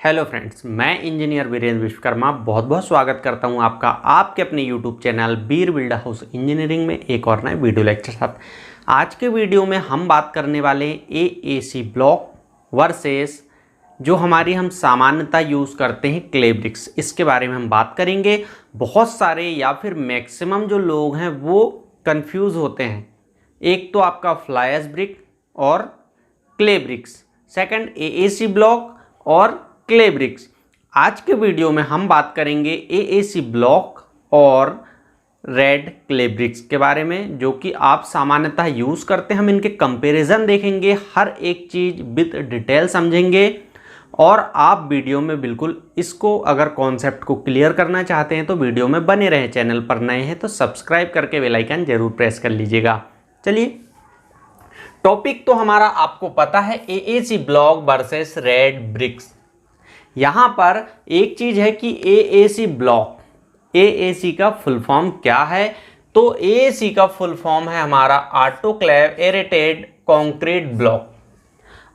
Hello friends, मैं engineer Virendra Vishwakarma बहुत बहुत स्वागत करता हूं आपका आपके अपने यूट्यूब चैनल बीर बिल्ड हाउस इंजीनियरिंग में एक और नए वीडियो लेक्चर साथ। आज के वीडियो में हम बात करने वाले एएसी ब्लॉक वर्सेस जो हम सामान्यतः यूज़ करते हैं क्ले ब्रिक्स, इसके बारे में हम बात करेंगे। बहुत सारे या फिर मैक्सिमम जो लोग हैं वो कन्फ्यूज़ होते हैं, एक तो आपका फ्लाई ऐश ब्रिक और clay bricks, second AAC block और क्ले ब्रिक्स। आज के वीडियो में हम बात करेंगे एएसी ब्लॉक और रेड क्ले ब्रिक्स के बारे में, जो कि आप सामान्यतः यूज़ करते हैं। हम इनके कंपैरिजन देखेंगे, हर एक चीज़ विद डिटेल समझेंगे और आप वीडियो में बिल्कुल इसको अगर कॉन्सेप्ट को क्लियर करना चाहते हैं तो वीडियो में बने रहें। चैनल पर नए हैं तो सब्सक्राइब करके बेल आइकन जरूर प्रेस कर लीजिएगा। चलिए, टॉपिक तो हमारा आपको पता है, AAC block versus red bricks. यहाँ पर एक चीज़ है कि एएसी ब्लॉक, एएसी का फुल फॉर्म क्या है? तो एएसी का फुल फॉर्म है हमारा ऑटोक्लेव एरेटेड कंक्रीट ब्लॉक।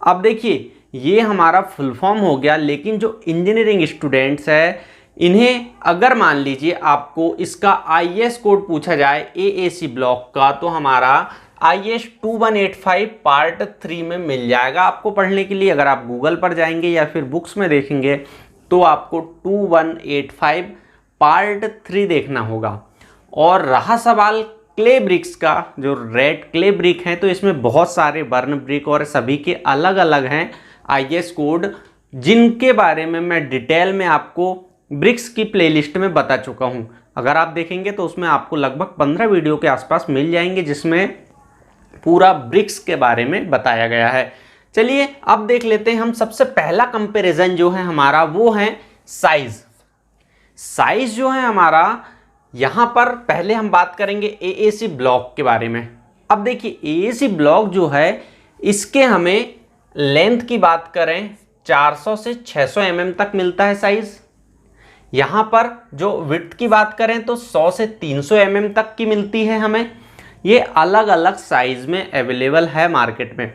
अब देखिए, ये हमारा फुल फॉर्म हो गया, लेकिन जो इंजीनियरिंग स्टूडेंट्स है इन्हें अगर मान लीजिए आपको इसका आईएस कोड पूछा जाए एएसी ब्लॉक का, तो हमारा IS 2185 पार्ट 3 में मिल जाएगा आपको पढ़ने के लिए। अगर आप गूगल पर जाएंगे या फिर बुक्स में देखेंगे तो आपको 2185 पार्ट 3 देखना होगा। और रहा सवाल क्ले ब्रिक्स का, जो रेड क्ले ब्रिक है, तो इसमें बहुत सारे बर्न ब्रिक और सभी के अलग अलग हैं IS कोड, जिनके बारे में मैं डिटेल में आपको ब्रिक्स की प्लेलिस्ट में बता चुका हूं। अगर आप देखेंगे तो उसमें आपको लगभग 15 वीडियो के आसपास मिल जाएंगे, जिसमें पूरा ब्रिक्स के बारे में बताया गया है। चलिए अब देख लेते हैं हम। सबसे पहला कंपैरिजन जो है हमारा वो है साइज। साइज जो है हमारा, यहां पर पहले हम बात करेंगे एएसी ब्लॉक के बारे में। अब देखिए, एएसी ब्लॉक जो है इसके हमें लेंथ की बात करें 400 से 600 mm तक मिलता है साइज। यहां पर जो विड्थ की बात करें तो 100 से 300 mm तक की मिलती है हमें। ये अलग अलग साइज में अवेलेबल है मार्केट में।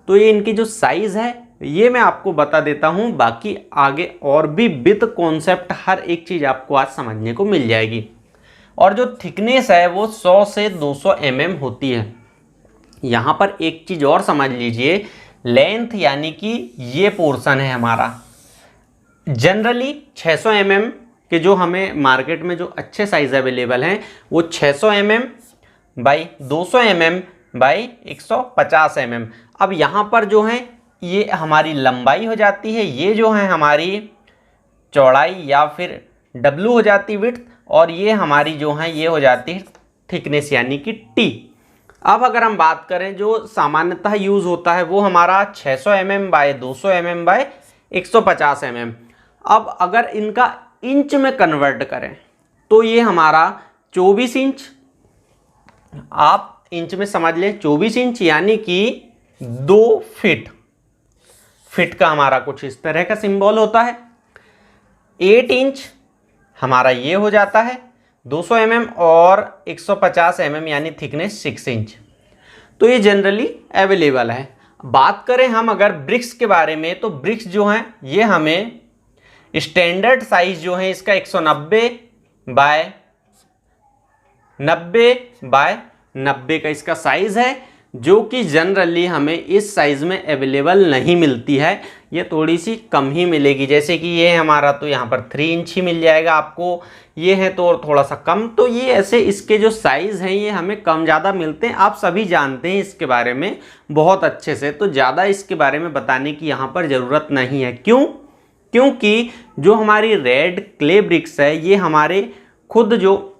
तो ये इनकी जो साइज है ये मैं आपको बता देता हूँ, बाकी आगे और भी विद कॉन्सेप्ट हर एक चीज़ आपको आज समझने को मिल जाएगी। और जो थिकनेस है वो 100 से 200 mm होती है। यहाँ पर एक चीज़ और समझ लीजिए, लेंथ यानी कि ये पोर्शन है हमारा, जनरली 600 mm के जो हमें मार्केट में जो अच्छे साइज अवेलेबल हैं वो 600 mm by 200 mm by 150 mm। अब यहाँ पर जो है ये हमारी लंबाई हो जाती है, ये जो है हमारी चौड़ाई या फिर W हो जाती है विड्थ, और ये हमारी जो है ये हो जाती है थिकनेस यानी कि T। अब अगर हम बात करें जो सामान्यतः यूज़ होता है वो हमारा 600 mm by 200 mm by 150 mm। अब अगर इनका इंच में कन्वर्ट करें तो ये हमारा 24 इंच, आप इंच में समझ लें 24 इंच यानी कि 2 फीट। फीट का हमारा कुछ इस तरह का सिंबल होता है। 8 इंच हमारा ये हो जाता है 200 mm और 150 mm यानी थिकनेस 6 इंच। तो ये जनरली अवेलेबल है। बात करें हम अगर ब्रिक्स के बारे में, तो ब्रिक्स जो हैं ये हमें स्टैंडर्ड साइज जो है इसका 190 बाय 90 बाय 90 का इसका साइज है, जो कि जनरली हमें इस साइज में अवेलेबल नहीं मिलती है। ये थोड़ी सी कम ही मिलेगी, जैसे कि ये हमारा तो यहाँ पर 3 इंच ही मिल जाएगा आपको, ये है तो और थोड़ा सा कम। तो ये ऐसे इसके जो साइज़ हैं ये हमें कम ज़्यादा मिलते हैं। आप सभी जानते हैं इसके बारे में बहुत अच्छे से, तो ज़्यादा इसके बारे में बताने की यहाँ पर ज़रूरत नहीं है। क्यों? क्योंकि जो हमारी रेड क्ले ब्रिक्स है ये हमारे खुद जो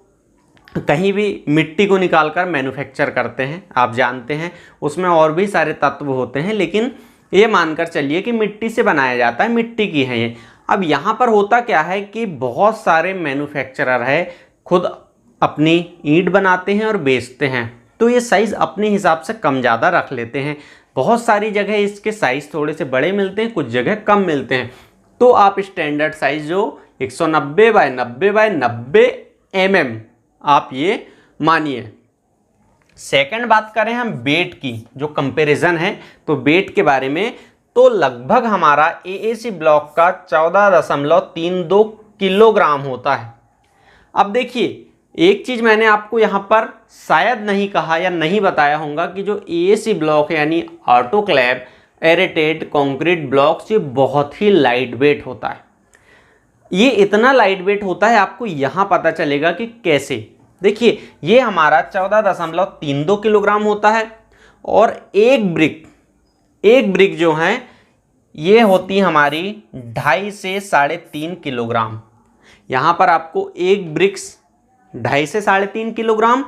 कहीं भी मिट्टी को निकालकर मैन्युफैक्चर करते हैं, आप जानते हैं उसमें और भी सारे तत्व होते हैं, लेकिन ये मानकर चलिए कि मिट्टी से बनाया जाता है, मिट्टी की है ये। अब यहाँ पर होता क्या है कि बहुत सारे मैन्युफैक्चरर है खुद अपनी ईंट बनाते हैं और बेचते हैं, तो ये साइज़ अपने हिसाब से कम ज़्यादा रख लेते हैं। बहुत सारी जगह इसके साइज़ थोड़े से बड़े मिलते हैं, कुछ जगह कम मिलते हैं। तो आप स्टैंडर्ड साइज जो 190 बाय 90 बाय 90 mm आप ये मानिए। सेकंड बात करें हम वेट की, जो कंपैरिजन है, तो वेट के बारे में, तो लगभग हमारा एएसी ब्लॉक का 14.32 किलोग्राम होता है। अब देखिए, एक चीज मैंने आपको यहाँ पर शायद नहीं कहा या नहीं बताया होगा कि जो एएसी ब्लॉक यानी ऑटोक्लेव एरेटेड कंक्रीट ब्लॉक्स, ये बहुत ही लाइट वेट होता है। ये इतना लाइट वेट होता है, आपको यहाँ पता चलेगा कि कैसे। देखिए, ये हमारा 14.32 किलोग्राम होता है और एक ब्रिक जो है ये होती हमारी 2.5 से 3.5 किलोग्राम। यहाँ पर आपको एक ब्रिक्स 2.5 से 3.5 किलोग्राम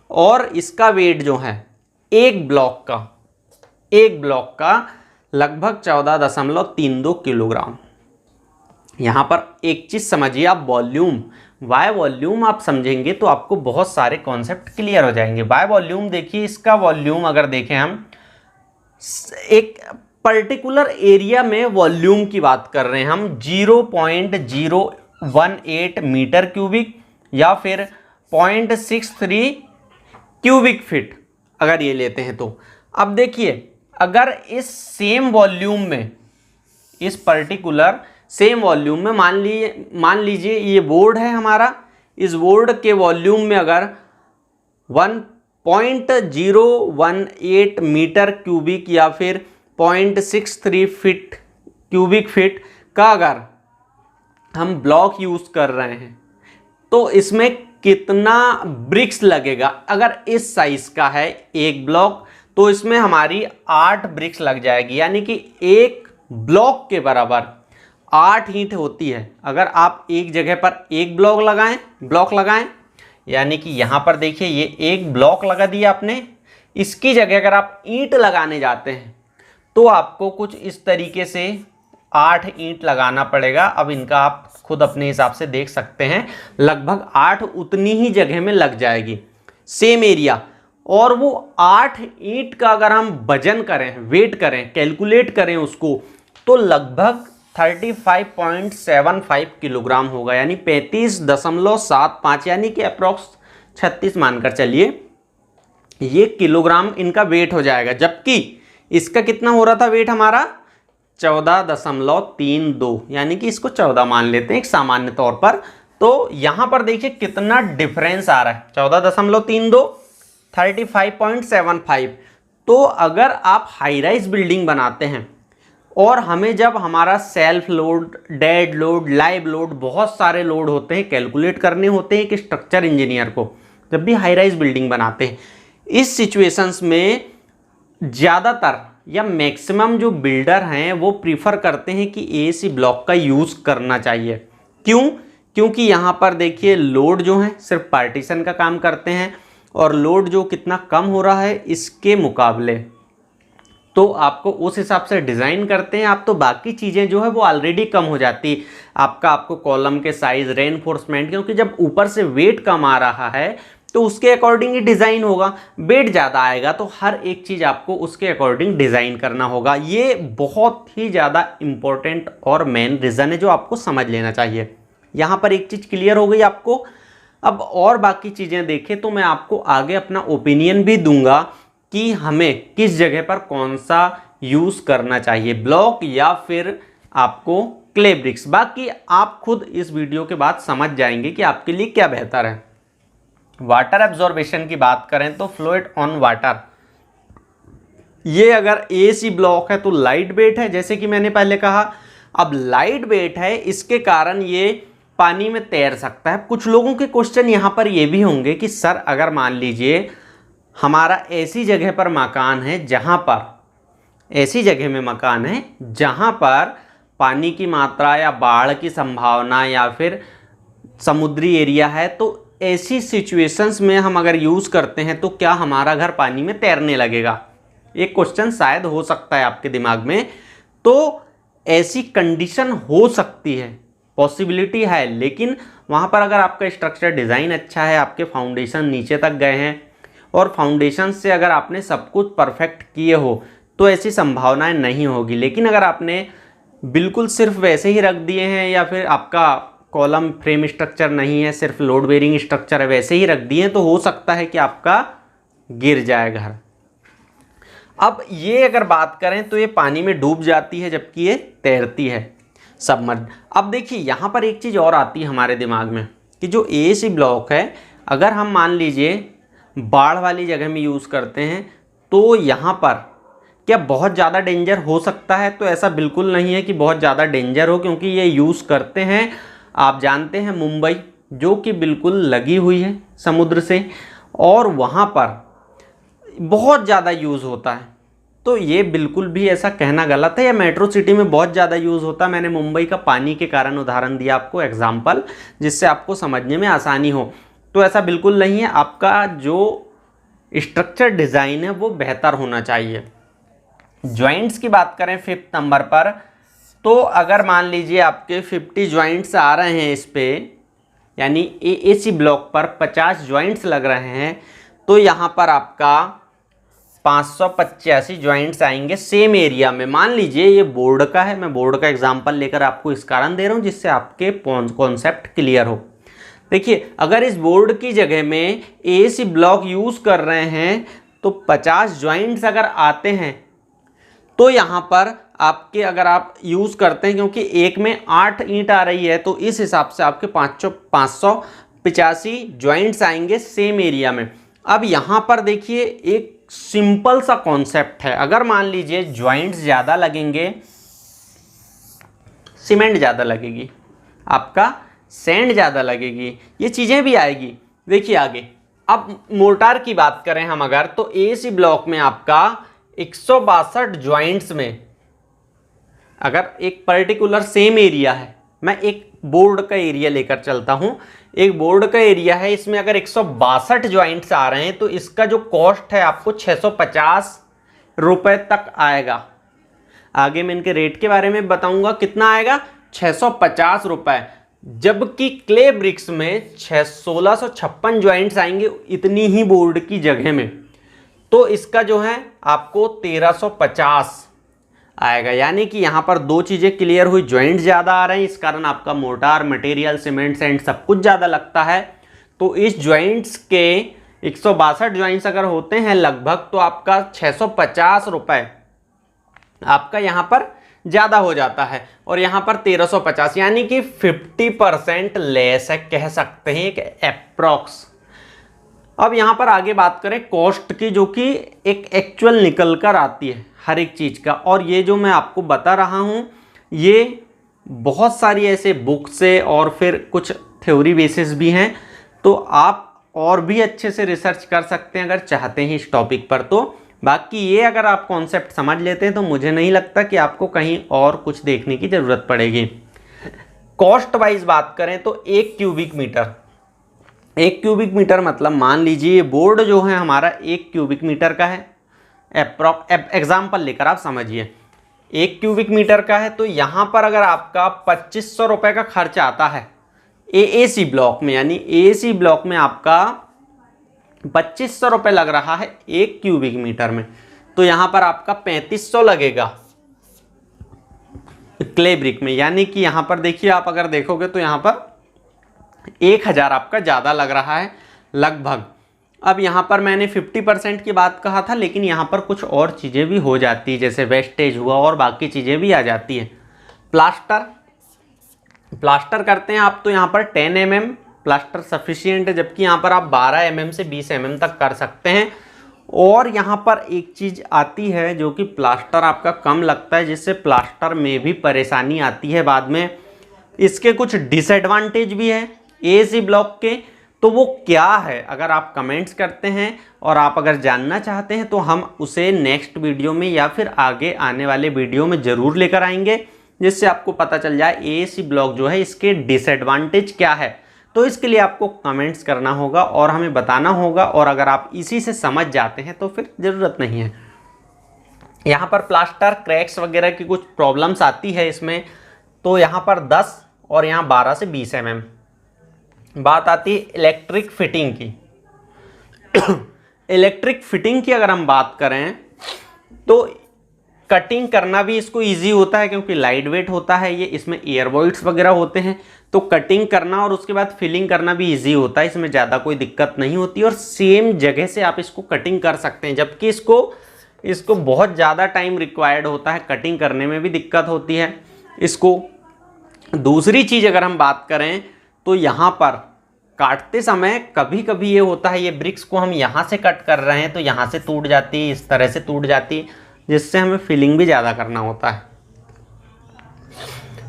और इसका वेट जो है एक ब्लॉक का लगभग 14.32 किलोग्राम। यहाँ पर एक चीज़ समझिए आप, वाई वॉल्यूम आप समझेंगे तो आपको बहुत सारे कॉन्सेप्ट क्लियर हो जाएंगे। वाई वॉल्यूम देखिए, इसका वॉल्यूम अगर देखें हम एक पर्टिकुलर एरिया में वॉल्यूम की बात कर रहे हैं हम 0.018 मीटर क्यूबिक या फिर 0.63 क्यूबिक फीट अगर ये लेते हैं तो। अब देखिए, अगर इस सेम वॉल्यूम में, इस पर्टिकुलर सेम वॉल्यूम में मान लीजिए ये बोर्ड है हमारा, इस बोर्ड के वॉल्यूम में अगर 1.018 मीटर क्यूबिक या फिर 0.63 फीट क्यूबिक फीट का अगर हम ब्लॉक यूज कर रहे हैं तो इसमें कितना ब्रिक्स लगेगा। अगर इस साइज का है एक ब्लॉक तो इसमें हमारी 8 ब्रिक्स लग जाएगी, यानी कि एक ब्लॉक के बराबर 8 ईंट होती है। अगर आप एक जगह पर एक ब्लॉक लगाएं यानी कि यहाँ पर देखिए ये एक ब्लॉक लगा दिया आपने, इसकी जगह अगर आप ईंट लगाने जाते हैं तो आपको कुछ इस तरीके से 8 ईंट लगाना पड़ेगा। अब इनका आप खुद अपने हिसाब से देख सकते हैं, लगभग 8 उतनी ही जगह में लग जाएगी, सेम एरिया। और वो 8 ईंट का अगर हम वजन करें, वेट करें, कैलकुलेट करें उसको, तो लगभग 35.75 किलोग्राम होगा, यानी 35.75, यानी कि अप्रॉक्स 36 मानकर चलिए ये किलोग्राम इनका वेट हो जाएगा। जबकि इसका कितना हो रहा था वेट हमारा 14.32, यानी कि इसको 14 मान लेते हैं एक सामान्य तौर पर। तो यहां पर देखिए कितना डिफरेंस आ रहा है, 14.32, 35.75। तो अगर आप हाई राइज बिल्डिंग बनाते हैं और हमें जब हमारा self load, dead load, live load, बहुत सारे लोड होते हैं, कैलकुलेट करने होते हैं कि स्ट्रक्चर इंजीनियर को जब भी हाई राइज बिल्डिंग बनाते हैं, इस सिचुएशंस में ज़्यादातर या मैक्सिमम जो बिल्डर हैं वो प्रीफर करते हैं कि एसी ब्लॉक का यूज़ करना चाहिए। क्यों? क्योंकि यहाँ पर देखिए लोड जो है सिर्फ पार्टीशन का काम करते हैं और लोड जो कितना कम हो रहा है इसके मुकाबले, तो आपको उस हिसाब से डिज़ाइन करते हैं आप, तो बाकी चीज़ें जो है वो ऑलरेडी कम हो जाती है। आपको कॉलम के साइज़, रेनफोर्समेंट, क्योंकि जब ऊपर से वेट कम आ रहा है तो उसके अकॉर्डिंग ही डिज़ाइन होगा। वेट ज़्यादा आएगा तो हर एक चीज़ आपको उसके अकॉर्डिंग डिज़ाइन करना होगा। ये बहुत ही ज़्यादा इम्पोर्टेंट और मेन रीज़न है जो आपको समझ लेना चाहिए। यहाँ पर एक चीज़ क्लियर हो गई आपको। अब और बाकी चीज़ें देखें तो मैं आपको आगे अपना ओपिनियन भी दूंगा कि हमें किस जगह पर कौन सा यूज़ करना चाहिए, ब्लॉक या फिर आपको क्ले ब्रिक्स। बाकी आप खुद इस वीडियो के बाद समझ जाएंगे कि आपके लिए क्या बेहतर है। वाटर एब्जॉर्बेशन की बात करें तो फ्लूइड ऑन वाटर, ये अगर एसी ब्लॉक है तो लाइट वेट है, जैसे कि मैंने पहले कहा। अब लाइट वेट है, इसके कारण ये पानी में तैर सकता है। कुछ लोगों के क्वेश्चन यहाँ पर ये भी होंगे कि सर अगर मान लीजिए हमारा ऐसी जगह पर मकान है जहाँ पर, ऐसी जगह में मकान है जहाँ पर पानी की मात्रा या बाढ़ की संभावना या फिर समुद्री एरिया है, तो ऐसी सिचुएशंस में हम अगर यूज़ करते हैं तो क्या हमारा घर पानी में तैरने लगेगा? एक क्वेश्चन शायद हो सकता है आपके दिमाग में। तो ऐसी कंडीशन हो सकती है, पॉसिबिलिटी है, लेकिन वहाँ पर अगर आपका स्ट्रक्चर डिज़ाइन अच्छा है, आपके फाउंडेशन नीचे तक गए हैं और फाउंडेशन से अगर आपने सब कुछ परफेक्ट किए हो तो ऐसी संभावनाएं नहीं होगी। लेकिन अगर आपने बिल्कुल सिर्फ वैसे ही रख दिए हैं या फिर आपका कॉलम फ्रेम स्ट्रक्चर नहीं है, सिर्फ लोड बेरिंग स्ट्रक्चर है, वैसे ही रख दिए, तो हो सकता है कि आपका गिर जाए घर। अब ये अगर बात करें तो ये पानी में डूब जाती है जबकि ये तैरती है सबमर्ज। अब देखिए यहाँ पर एक चीज़ और आती है हमारे दिमाग में कि जो एसी ब्लॉक है अगर हम मान लीजिए बाढ़ वाली जगह में यूज़ करते हैं तो यहाँ पर क्या बहुत ज़्यादा डेंजर हो सकता है? तो ऐसा बिल्कुल नहीं है कि बहुत ज़्यादा डेंजर हो, क्योंकि ये यूज़ करते हैं, आप जानते हैं, मुंबई जो कि बिल्कुल लगी हुई है समुद्र से और वहाँ पर बहुत ज़्यादा यूज़ होता है। तो ये बिल्कुल भी ऐसा कहना गलत है। या मेट्रो सिटी में बहुत ज़्यादा यूज़ होता है। मैंने मुंबई का पानी के कारण उदाहरण दिया आपको एग्जाम्पल, जिससे आपको समझने में आसानी हो। तो ऐसा बिल्कुल नहीं है। आपका जो स्ट्रक्चर डिज़ाइन है वो बेहतर होना चाहिए। जॉइंट्स की बात करें 5th नंबर पर, तो अगर मान लीजिए आपके 50 जॉइंट्स आ रहे हैं इस पे, यानी एसी ब्लॉक पर 50 जॉइंट्स लग रहे हैं, तो यहाँ पर आपका 585 जॉइंट्स आएंगे सेम एरिया में। मान लीजिए ये बोर्ड का है, मैं बोर्ड का एग्जांपल लेकर आपको इस कारण दे रहा हूँ जिससे आपके कॉन्सेप्ट क्लियर हो। देखिए अगर इस बोर्ड की जगह में एसी ब्लॉक यूज़ कर रहे हैं तो 50 जॉइंट्स अगर आते हैं तो यहाँ पर आपके, अगर आप यूज़ करते हैं, क्योंकि एक में 8 ईंट आ रही है तो इस हिसाब से आपके 585 जॉइंट्स आएंगे सेम एरिया में। अब यहाँ पर देखिए एक सिंपल सा कॉन्सेप्ट है। अगर मान लीजिए जॉइंट्स ज़्यादा लगेंगे, सीमेंट ज़्यादा लगेगी, आपका सैंड ज़्यादा लगेगी, ये चीज़ें भी आएगी। देखिए आगे, अब मोर्टार की बात करें हम अगर, तो एसी ब्लॉक में आपका 162 जॉइंट्स में, अगर एक पर्टिकुलर सेम एरिया है, मैं एक बोर्ड का एरिया लेकर चलता हूं, एक बोर्ड का एरिया है, इसमें अगर 162 जॉइंट्स आ रहे हैं तो इसका जो कॉस्ट है आपको 650 रुपये तक आएगा। आगे मैं इनके रेट के बारे में बताऊंगा कितना आएगा, 650 रुपये। जबकि क्ले ब्रिक्स में 1656 जॉइंट्स आएंगे इतनी ही बोर्ड की जगह में, तो इसका जो है आपको 1350 आएगा। यानी कि यहाँ पर दो चीज़ें क्लियर हुई, जॉइंट ज़्यादा आ रहे हैं, इस कारण आपका मोटार, मटेरियल, सीमेंट, सैंड सब कुछ ज़्यादा लगता है। तो इस जॉइंट्स के 162 जॉइंट्स अगर होते हैं लगभग, तो आपका 650 रुपये आपका यहाँ पर ज़्यादा हो जाता है और यहाँ पर 1350, यानी कि 50% लेस है, कह सकते हैं एक अप्रॉक्स। अब यहाँ पर आगे बात करें कॉस्ट की, जो कि एक एक्चुअल निकल कर आती है हर एक चीज़ का। और ये जो मैं आपको बता रहा हूँ ये बहुत सारी ऐसे बुक्स से और फिर कुछ थ्योरी बेसिस भी हैं, तो आप और भी अच्छे से रिसर्च कर सकते हैं अगर चाहते हैं इस टॉपिक पर। तो बाकी ये अगर आप कॉन्सेप्ट समझ लेते हैं तो मुझे नहीं लगता कि आपको कहीं और कुछ देखने की ज़रूरत पड़ेगी। कॉस्ट वाइज बात करें तो 1 क्यूबिक मीटर मतलब मान लीजिए ये बोर्ड जो है हमारा 1 क्यूबिक मीटर का है, एग्जाम्पल लेकर आप समझिए 1 क्यूबिक मीटर का है। तो यहाँ पर अगर आपका 2500 रुपये का खर्च आता है एसी ब्लॉक में, यानी एसी ब्लॉक में आपका 2500 रुपये लग रहा है 1 क्यूबिक मीटर में, तो यहाँ पर आपका 3500 लगेगा क्ले ब्रिक में। यानी कि यहाँ पर देखिए, आप अगर देखोगे तो यहाँ पर 1000 आपका ज़्यादा लग रहा है लगभग। अब यहाँ पर मैंने 50% की बात कहा था, लेकिन यहाँ पर कुछ और चीज़ें भी हो जाती है, जैसे वेस्टेज हुआ और बाकी चीज़ें भी आ जाती है। प्लास्टर करते हैं आप, तो यहाँ पर 10 mm प्लास्टर सफिशिएंट है, जबकि यहाँ पर आप 12 mm से 20 mm तक कर सकते हैं। और यहाँ पर एक चीज़ आती है जो कि प्लास्टर आपका कम लगता है, जिससे प्लास्टर में भी परेशानी आती है बाद में। इसके कुछ डिसएडवांटेज भी है एसी ब्लॉक के, तो वो क्या है अगर आप कमेंट्स करते हैं और आप अगर जानना चाहते हैं तो हम उसे नेक्स्ट वीडियो में या फिर आगे आने वाले वीडियो में ज़रूर लेकर आएंगे, जिससे आपको पता चल जाए एसी ब्लॉक जो है इसके डिसएडवांटेज क्या है। तो इसके लिए आपको कमेंट्स करना होगा और हमें बताना होगा, और अगर आप इसी से समझ जाते हैं तो फिर ज़रूरत नहीं है। यहाँ पर प्लास्टर क्रैक्स वगैरह की कुछ प्रॉब्लम्स आती है इसमें, तो यहाँ पर 10 और यहाँ 12 से 20 mm। बात आती है इलेक्ट्रिक फिटिंग की। इलेक्ट्रिक फिटिंग की अगर हम बात करें तो कटिंग करना भी इसको इजी होता है, क्योंकि लाइट वेट होता है ये, इसमें एयरवॉइड्स वगैरह होते हैं, तो कटिंग करना और उसके बाद फिलिंग करना भी इजी होता है, इसमें ज़्यादा कोई दिक्कत नहीं होती और सेम जगह से आप इसको कटिंग कर सकते हैं। जबकि इसको इसको बहुत ज़्यादा टाइम रिक्वायर्ड होता है, कटिंग करने में भी दिक्कत होती है इसको। दूसरी चीज़ अगर हम बात करें तो यहाँ पर काटते समय कभी कभी ये होता है, ये ब्रिक्स को हम यहाँ से कट कर रहे हैं तो यहाँ से टूट जाती है, इस तरह से टूट जाती है, जिससे हमें फिलिंग भी ज़्यादा करना होता है।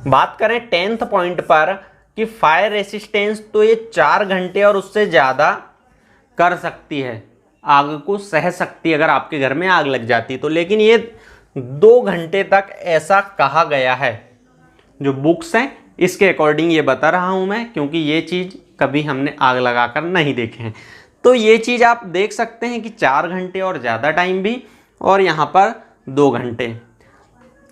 बात करें 10th पॉइंट पर कि फायर रेसिस्टेंस, तो ये 4 घंटे और उससे ज़्यादा कर सकती है, आग को सह सकती है अगर आपके घर में आग लग जाती तो, लेकिन ये 2 घंटे तक ऐसा कहा गया है। जो बुक्स हैं इसके अकॉर्डिंग ये बता रहा हूँ मैं, क्योंकि ये चीज़ कभी हमने आग लगाकर नहीं देखे हैं। तो ये चीज़ आप देख सकते हैं कि 4 घंटे और ज़्यादा टाइम भी, और यहाँ पर 2 घंटे।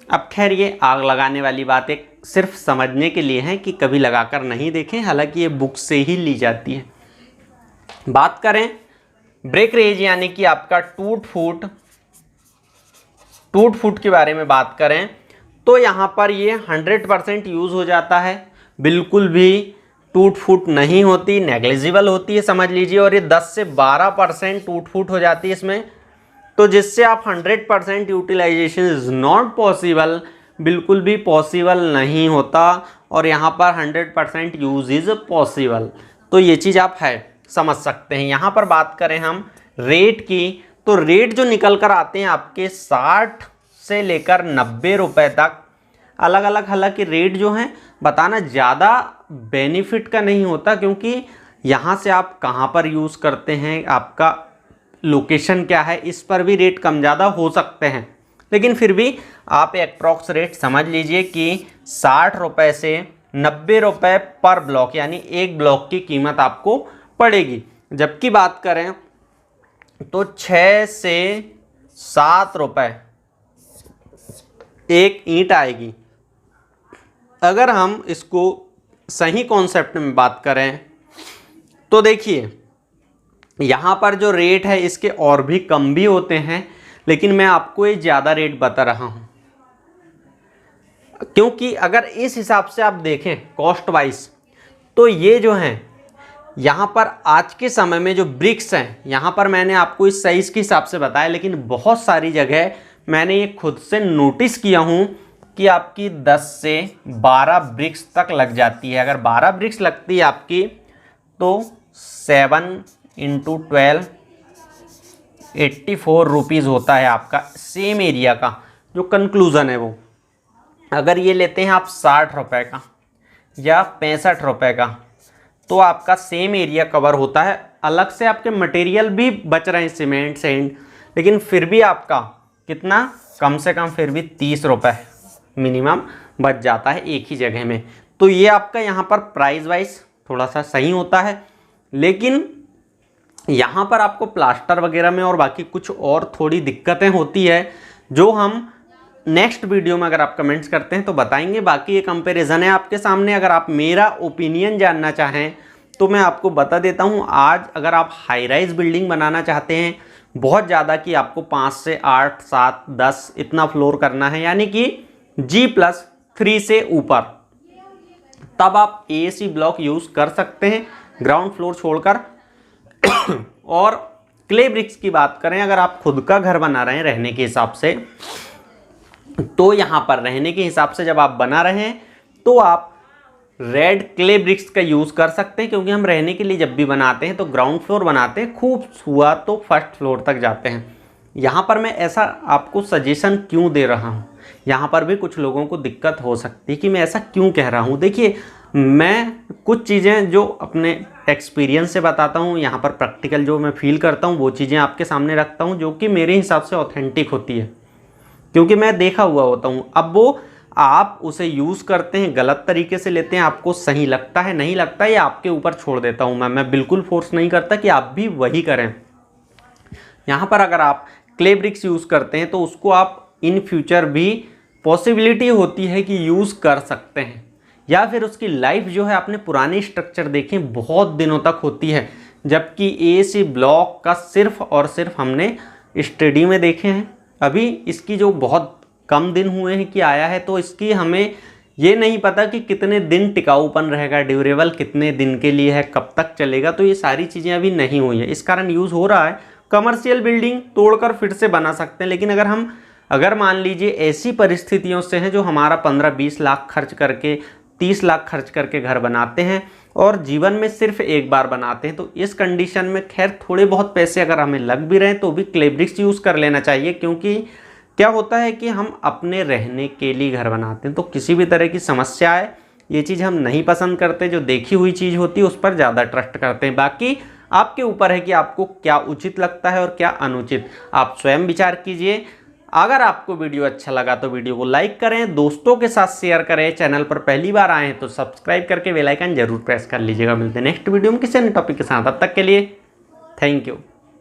अब खैर ये आग लगाने वाली बात एक सिर्फ समझने के लिए है कि कभी लगाकर नहीं देखें, हालांकि ये बुक से ही ली जाती है। बात करें ब्रेक रेज यानी कि आपका टूट फूट के बारे में बात करें तो यहाँ पर ये 100% यूज़ हो जाता है, बिल्कुल भी टूट फूट नहीं होती, नेग्लिजिबल होती है समझ लीजिए, और ये 10 से 12% टूट फूट हो जाती है इसमें, तो जिससे आप 100% यूटिलाइजेशन इज़ नॉट पॉसिबल, बिल्कुल भी पॉसिबल नहीं होता, और यहाँ पर 100% यूज़ इज़ पॉसिबल। तो ये चीज़ आप है समझ सकते हैं। यहाँ पर बात करें हम रेट की, तो रेट जो निकल कर आते हैं आपके 60 से लेकर 90 रुपए तक अलग अलग। हालांकि रेट जो हैं बताना ज़्यादा बेनिफिट का नहीं होता, क्योंकि यहाँ से आप कहाँ पर यूज़ करते हैं, आपका लोकेशन क्या है, इस पर भी रेट कम ज़्यादा हो सकते हैं, लेकिन फिर भी आप अप्रॉक्स रेट समझ लीजिए कि 60 रुपये से 90 रुपये पर ब्लॉक, यानी एक ब्लॉक की कीमत आपको पड़ेगी। जबकि बात करें तो 6 से 7 रुपये एक ईंट आएगी। अगर हम इसको सही कॉन्सेप्ट में बात करें तो देखिए यहाँ पर जो रेट है इसके और भी कम भी होते हैं, लेकिन मैं आपको ये ज़्यादा रेट बता रहा हूँ, क्योंकि अगर इस हिसाब से आप देखें कॉस्ट वाइज, तो ये जो हैं यहाँ पर आज के समय में जो ब्रिक्स हैं, यहाँ पर मैंने आपको इस साइज़ के हिसाब से बताया, लेकिन बहुत सारी जगह मैंने ये खुद से नोटिस किया हूँ कि आपकी 10 से 12 ब्रिक्स तक लग जाती है। अगर 12 ब्रिक्स लगती है आपकी तो 7 × 12 84 रुपीज़ होता है आपका सेम एरिया का जो कंक्लूज़न है वो। अगर ये लेते हैं आप 60 रुपये का या 65 रुपये का, तो आपका सेम एरिया कवर होता है। अलग से आपके मटेरियल भी बच रहे हैं, सीमेंट सेंड, लेकिन फिर भी आपका कितना, कम से कम फिर भी 30 रुपये मिनिमम बच जाता है एक ही जगह में। तो ये आपका यहाँ पर प्राइस वाइज थोड़ा सा सही होता है, लेकिन यहाँ पर आपको प्लास्टर वगैरह में और बाकी कुछ और थोड़ी दिक्कतें होती है, जो हम नेक्स्ट वीडियो में अगर आप कमेंट्स करते हैं तो बताएंगे। बाकी ये कंपैरिजन है आपके सामने। अगर आप मेरा ओपिनियन जानना चाहें तो मैं आपको बता देता हूँ। आज अगर आप हाई राइज बिल्डिंग बनाना चाहते हैं बहुत ज़्यादा, कि आपको 5 से 8 7 10 इतना फ्लोर करना है, यानी कि G+3 से ऊपर, तब आप AAC ब्लॉक यूज़ कर सकते हैं ग्राउंड फ्लोर छोड़कर। और क्ले ब्रिक्स की बात करें, अगर आप खुद का घर बना रहे हैं रहने के हिसाब से, तो यहाँ पर रहने के हिसाब से जब आप बना रहे हैं तो आप रेड क्ले ब्रिक्स का यूज़ कर सकते हैं, क्योंकि हम रहने के लिए जब भी बनाते हैं तो ग्राउंड फ्लोर बनाते हैं, खूब हुआ तो फर्स्ट फ्लोर तक जाते हैं। यहाँ पर मैं ऐसा आपको सजेशन क्यों दे रहा हूँ, यहाँ पर भी कुछ लोगों को दिक्कत हो सकती है कि मैं ऐसा क्यों कह रहा हूँ। देखिए, मैं कुछ चीज़ें जो अपने एक्सपीरियंस से बताता हूँ, यहाँ पर प्रैक्टिकल जो मैं फील करता हूँ वो चीज़ें आपके सामने रखता हूँ, जो कि मेरे हिसाब से ऑथेंटिक होती है, क्योंकि मैं देखा हुआ होता हूँ। अब वो आप उसे यूज़ करते हैं, गलत तरीके से लेते हैं, आपको सही लगता है नहीं लगता, ये आपके ऊपर छोड़ देता हूँ मैं बिल्कुल फोर्स नहीं करता कि आप भी वही करें। यहाँ पर अगर आप क्ले ब्रिक्स यूज़ करते हैं तो उसको आप इन फ्यूचर भी पॉसिबिलिटी होती है कि यूज़ कर सकते हैं, या फिर उसकी लाइफ जो है, आपने पुराने स्ट्रक्चर देखें बहुत दिनों तक होती है, जबकि AAC ब्लॉक का सिर्फ और सिर्फ हमने स्टडी में देखे हैं। अभी इसकी जो बहुत कम दिन हुए हैं कि आया है, तो इसकी हमें ये नहीं पता कि कितने दिन टिकाऊपन रहेगा, ड्यूरेबल कितने दिन के लिए है, कब तक चलेगा, तो ये सारी चीज़ें अभी नहीं हुई है। इस कारण यूज़ हो रहा है, कमर्शियल बिल्डिंग तोड़कर फिर से बना सकते हैं। लेकिन अगर मान लीजिए ऐसी परिस्थितियों से हैं जो हमारा 15-20 लाख खर्च करके 30 लाख खर्च करके घर बनाते हैं और जीवन में सिर्फ एक बार बनाते हैं, तो इस कंडीशन में खैर थोड़े बहुत पैसे अगर हमें लग भी रहे हैं तो भी क्ले ब्रिक्स यूज़ कर लेना चाहिए। क्योंकि क्या होता है कि हम अपने रहने के लिए घर बनाते हैं, तो किसी भी तरह की समस्या आए ये चीज़ हम नहीं पसंद करते। जो देखी हुई चीज़ होती है उस पर ज़्यादा ट्रस्ट करते हैं। बाकी आपके ऊपर है कि आपको क्या उचित लगता है और क्या अनुचित, आप स्वयं विचार कीजिए। अगर आपको वीडियो अच्छा लगा तो वीडियो को लाइक करें, दोस्तों के साथ शेयर करें, चैनल पर पहली बार आए हैं तो सब्सक्राइब करके बेल आइकन जरूर प्रेस कर लीजिएगा। मिलते हैं नेक्स्ट वीडियो में किसी अन्य टॉपिक के साथ, तब तक के लिए थैंक यू।